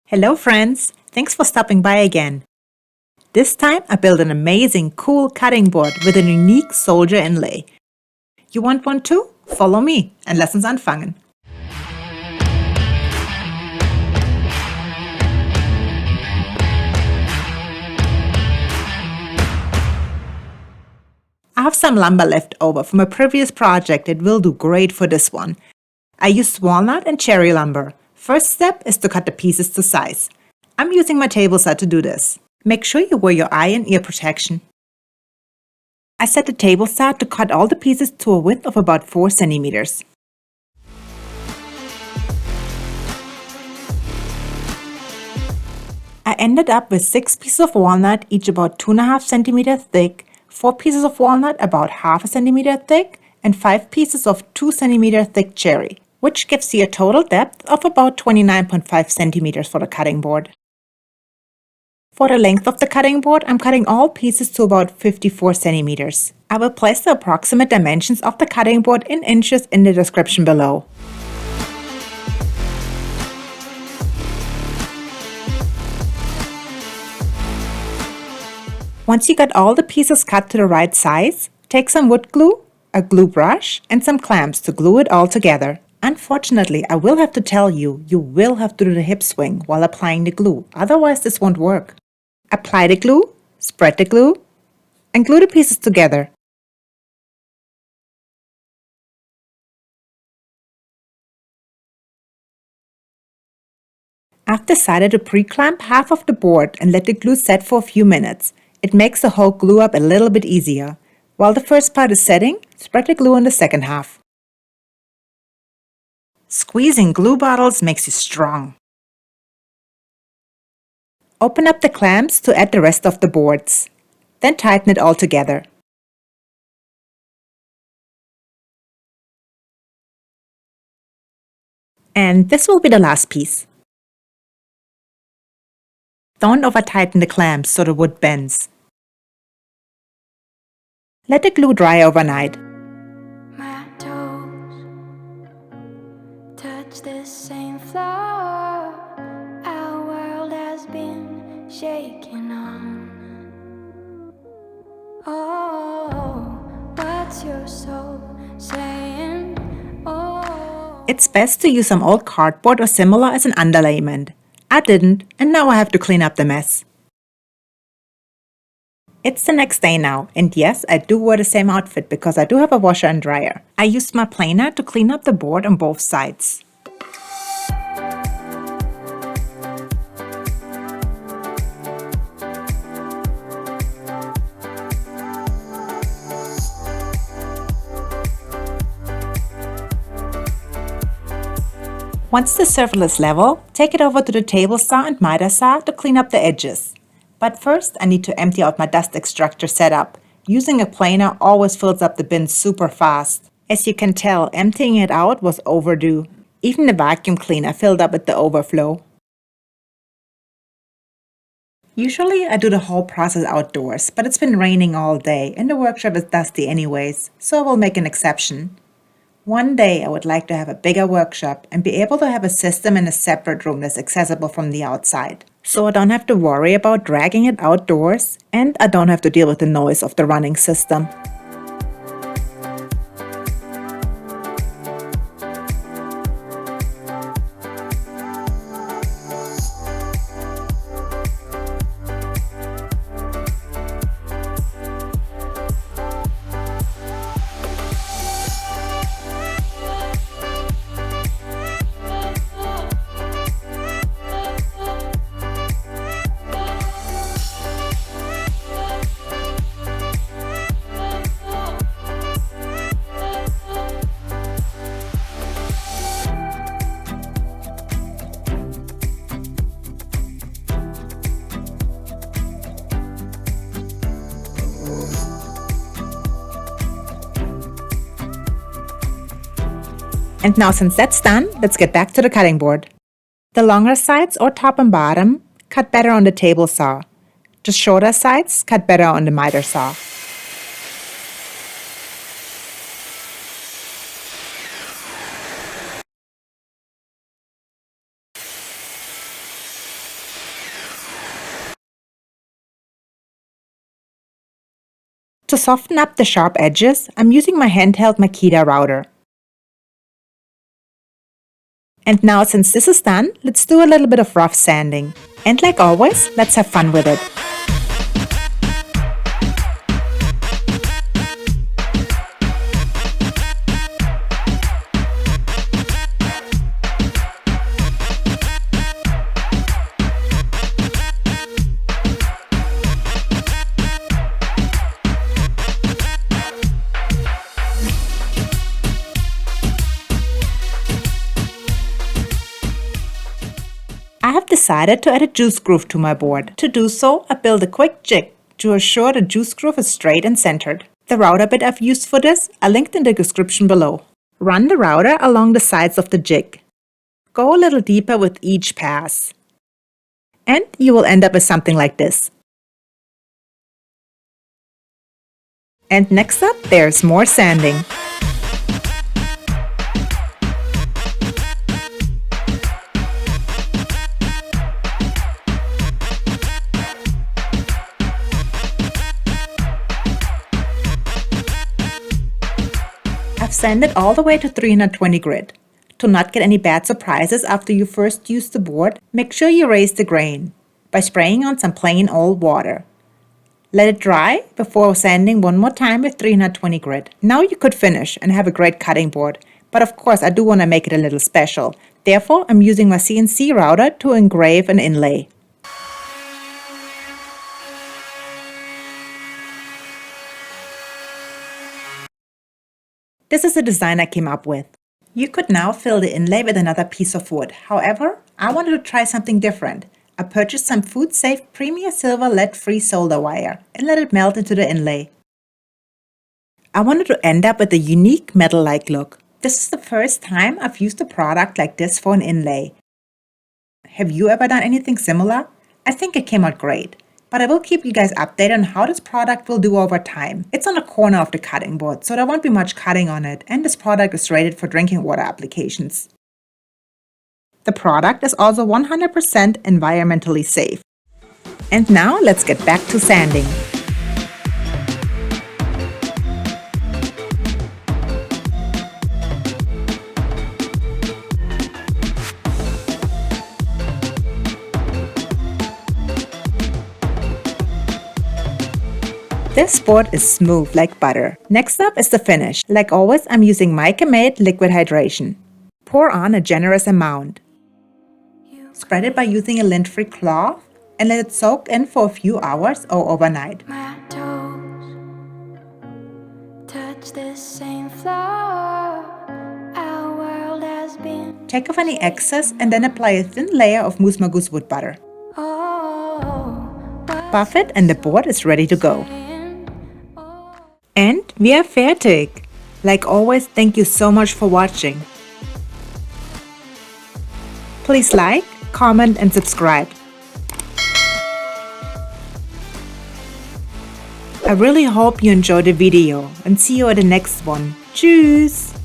Hello friends, thanks for stopping by again. This time I built an amazing cool cutting board with a unique soldier inlay. You want one too? Follow me and lass uns anfangen. I have some lumber left over from a previous project that will do great for this one. I used walnut and cherry lumber. First step is to cut the pieces to size. I'm using my table saw to do this. Make sure you wear your eye and ear protection. I set the table saw to cut all the pieces to a width of about 4 centimeters. I ended up with 6 pieces of walnut, each about 2.5 centimeters thick, 4 pieces of walnut about 0.5 centimeter thick, and 5 pieces of 2 centimeter thick cherry, which gives you a total depth of about 29.5 centimeters for the cutting board. For the length of the cutting board, I'm cutting all pieces to about 54 centimeters. I will place the approximate dimensions of the cutting board in inches in the description below. Once you got all the pieces cut to the right size, take some wood glue, a glue brush, and some clamps to glue it all together. Unfortunately, I will have to tell you, you will have to do the hip swing while applying the glue, otherwise this won't work. Apply the glue, spread the glue, and glue the pieces together. I've decided to pre-clamp half of the board and let the glue set for a few minutes. It makes the whole glue up a little bit easier. While the first part is setting, spread the glue on the second half. Squeezing glue bottles makes you strong. Open up the clamps to add the rest of the boards. Then tighten it all together. And this will be the last piece. Don't over-tighten the clamps so the wood bends. Let the glue dry overnight. My toes touch the same floor. Our world has been shaken on. Oh, what's your soul saying? Oh. It's best to use some old cardboard or similar as an underlayment. I didn't, and now I have to clean up the mess. It's the next day now, and yes, I do wear the same outfit because I do have a washer and dryer. I used my planer to clean up the board on both sides. Once the surface is level, take it over to the table saw and miter saw to clean up the edges. But first, I need to empty out my dust extractor setup. Using a planer always fills up the bin super fast. As you can tell, emptying it out was overdue. Even the vacuum cleaner filled up at the overflow. Usually I do the whole process outdoors, but it's been raining all day and the workshop is dusty anyways, so I will make an exception. One day I would like to have a bigger workshop and be able to have a system in a separate room that's accessible from the outside. So I don't have to worry about dragging it outdoors and I don't have to deal with the noise of the running system. And now since that's done, let's get back to the cutting board. The longer sides, or top and bottom, cut better on the table saw. The shorter sides cut better on the miter saw. To soften up the sharp edges, I'm using my handheld Makita router. And now since this is done, let's do a little bit of rough sanding. And like always, let's have fun with it. I have decided to add a juice groove to my board. To do so, I build a quick jig to assure the juice groove is straight and centered. The router bit I've used for this are linked in the description below. Run the router along the sides of the jig. Go a little deeper with each pass. And you will end up with something like this. And next up, there's more sanding. I've sanded all the way to 320 grit. To not get any bad surprises after you first use the board, make sure you raise the grain by spraying on some plain old water. Let it dry before sanding one more time with 320 grit. Now you could finish and have a great cutting board, but of course I do want to make it a little special. Therefore, I'm using my CNC router to engrave an inlay. This is the design I came up with. You could now fill the inlay with another piece of wood. However, I wanted to try something different. I purchased some food-safe Premier Silver lead-free solder wire and let it melt into the inlay. I wanted to end up with a unique metal-like look. This is the first time I've used a product like this for an inlay. Have you ever done anything similar? I think it came out great. But I will keep you guys updated on how this product will do over time. It's on the corner of the cutting board, so there won't be much cutting on it, and this product is rated for drinking water applications. The product is also 100% environmentally safe. And now let's get back to sanding. This board is smooth like butter. Next up is the finish. Like always, I'm using Mica-made liquid hydration. Pour on a generous amount. Spread it by using a lint-free cloth and let it soak in for a few hours or overnight. My toes touch the same floor. Our world has been Take off any excess and then apply a thin layer of Moose Magoose wood butter. Buff it and the board is ready to go. And we are fertig! Like always, thank you so much for watching. Please like, comment and subscribe. I really hope you enjoyed the video and see you at the next one. Tschüss!